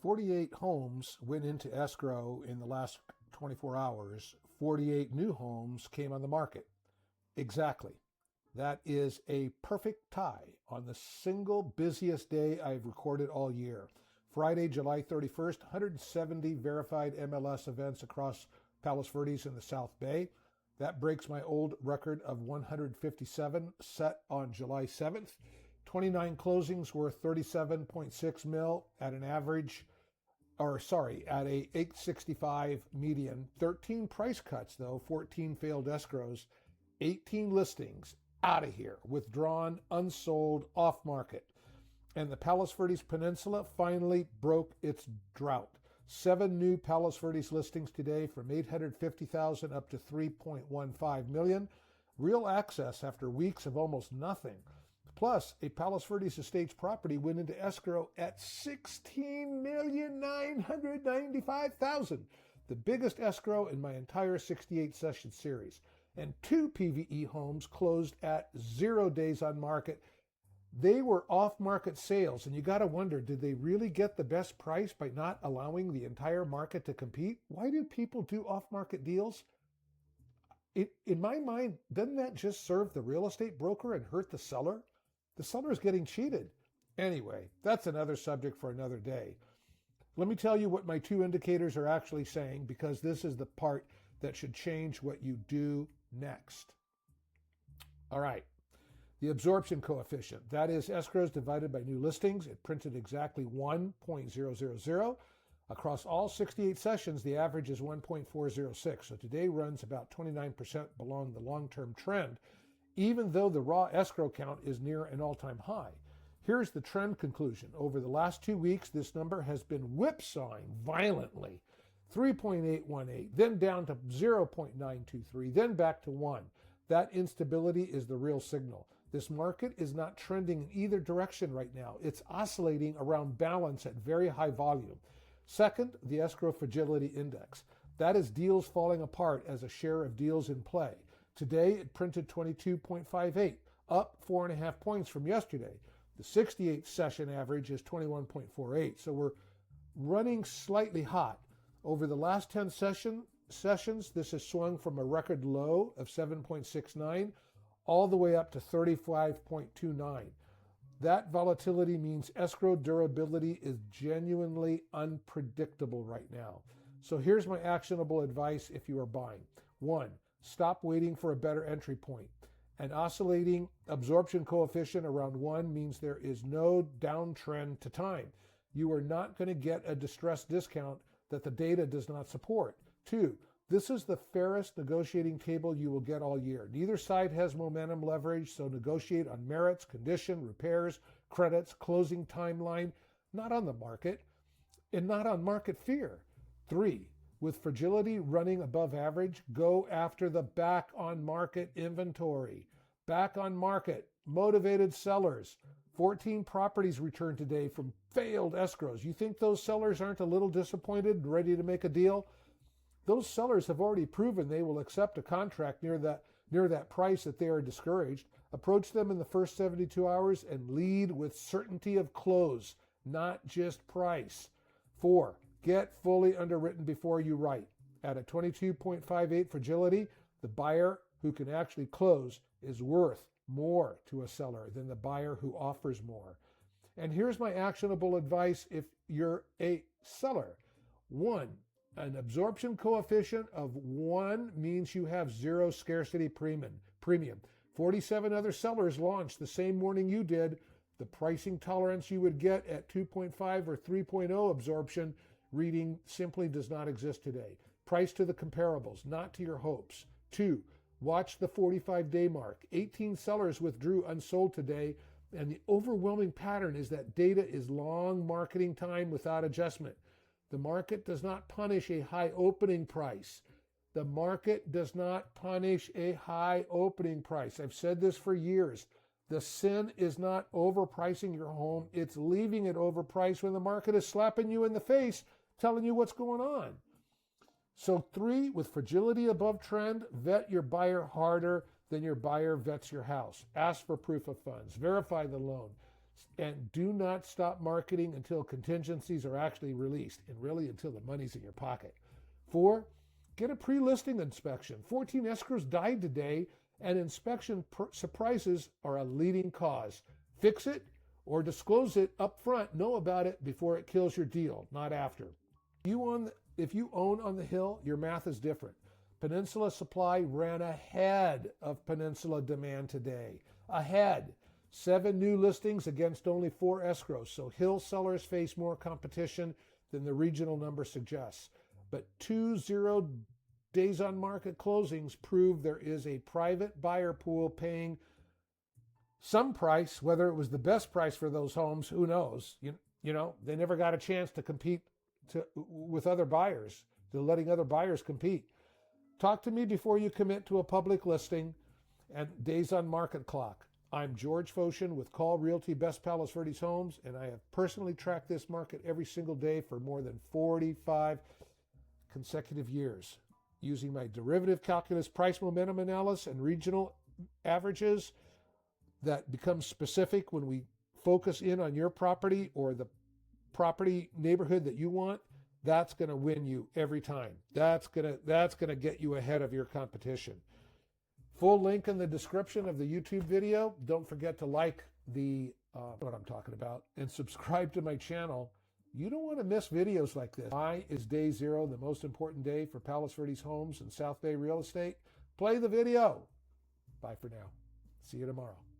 48 homes went into escrow in the last 24 hours. 48 new homes came on the market. Exactly. That is a perfect tie on the single busiest day I've recorded all year. Friday, July 31st, 170 verified MLS events across Palos Verdes in the South Bay. That breaks my old record of 157 set on July 7th. 29 closings worth 37.6 mil at an average, at a 865 median. 13 price cuts though, 14 failed escrows, 18 listings out of here, withdrawn, unsold, off market. And the Palos Verdes Peninsula finally broke its drought. 7 new Palos Verdes listings today from 850,000 up to 3.15 million. Real access after weeks of almost nothing. Plus, a Palos Verdes Estates property went into escrow at $16,995,000, the biggest escrow in my entire 68 session series. And 2 PVE homes closed at 0 days on market. They were off-market sales, and you got to wonder, did they really get the best price by not allowing the entire market to compete? Why do people do off-market deals? In my mind, doesn't that just serve the real estate broker and hurt the seller? The seller is getting cheated. Anyway, that's another subject for another day. Let me tell you what my 2 indicators are actually saying, because this is the part that should change what you do next. All right. The absorption coefficient, that is escrows divided by new listings. It printed exactly 1.000. Across all 68 sessions, the average is 1.406. So today runs about 29% below the long-term trend, even though the raw escrow count is near an all-time high. Here's the trend conclusion. Over the last 2 weeks, this number has been whipsawing violently. 3.818, then down to 0.923, then back to 1. That instability is the real signal. This market is not trending in either direction right now. It's oscillating around balance at very high volume. Second, the escrow fragility index. That is deals falling apart as a share of deals in play. Today, it printed 22.58, up 4.5 points from yesterday. The 68 session average is 21.48, so we're running slightly hot. Over the last 10 sessions, this has swung from a record low of 7.69 all the way up to 35.29. That volatility means escrow durability is genuinely unpredictable right now. So here's my actionable advice if you are buying. 1, stop waiting for a better entry point. An oscillating absorption coefficient around 1 means there is no downtrend to time. You are not going to get a distressed discount that the data does not support. 2, this is the fairest negotiating table you will get all year. Neither side has momentum leverage, so negotiate on merits, condition, repairs, credits, closing timeline, not on the market, and not on market fear. 3, with fragility running above average, go after the back on market inventory. Back on market, motivated sellers. 14 properties returned today from failed escrows. You think those sellers aren't a little disappointed and ready to make a deal? Those sellers have already proven they will accept a contract near that price that they are discouraged. Approach them in the first 72 hours and lead with certainty of close, not just price. 4, get fully underwritten before you write. At a 22.58 fragility, the buyer who can actually close is worth more to a seller than the buyer who offers more. And here's my actionable advice if you're a seller. 1, an absorption coefficient of 1 means you have 0 scarcity premium. 47 other sellers launched the same morning you did. The pricing tolerance you would get at 2.5 or 3.0 absorption reading simply does not exist today. Price to the comparables, not to your hopes. 2, watch the 45-day mark. 18 sellers withdrew unsold today, and the overwhelming pattern is that data is long marketing time without adjustment. The market does not punish a high opening price. The market does not punish a high opening price. I've said this for years. The sin is not overpricing your home. It's leaving it overpriced when the market is slapping you in the face, telling you what's going on. So 3, with fragility above trend, vet your buyer harder than your buyer vets your house. Ask for proof of funds. Verify the loan. And do not stop marketing until contingencies are actually released, and really until the money's in your pocket. 4, get a pre-listing inspection. 14 escrows died today, and inspection surprises are a leading cause. Fix it or disclose it up front. Know about it before it kills your deal, not after. If you own on the hill, your math is different. Peninsula supply ran ahead of Peninsula demand today. Ahead. 7 new listings against only 4 escrows. So hill sellers face more competition than the regional number suggests. But 2 0 days on market closings prove there is a private buyer pool paying some price. Whether it was the best price for those homes, who knows? You know, they never got a chance to compete with other buyers. They're letting other buyers compete. Talk to me before you commit to a public listing and days on market clock. I'm George Foshin with Call Realty Best Palos Verdes Homes, and I have personally tracked this market every single day for more than 45 consecutive years. Using my derivative calculus price momentum analysis and regional averages that become specific when we focus in on your property or the property neighborhood that you want, that's going to win you every time. That's going to get you ahead of your competition. Full link in the description of the YouTube video. Don't forget to like what I'm talking about and subscribe to my channel. You don't want to miss videos like this. Why is day 0 the most important day for Palos Verdes Homes and South Bay real estate? Play the video. Bye for now. See you tomorrow.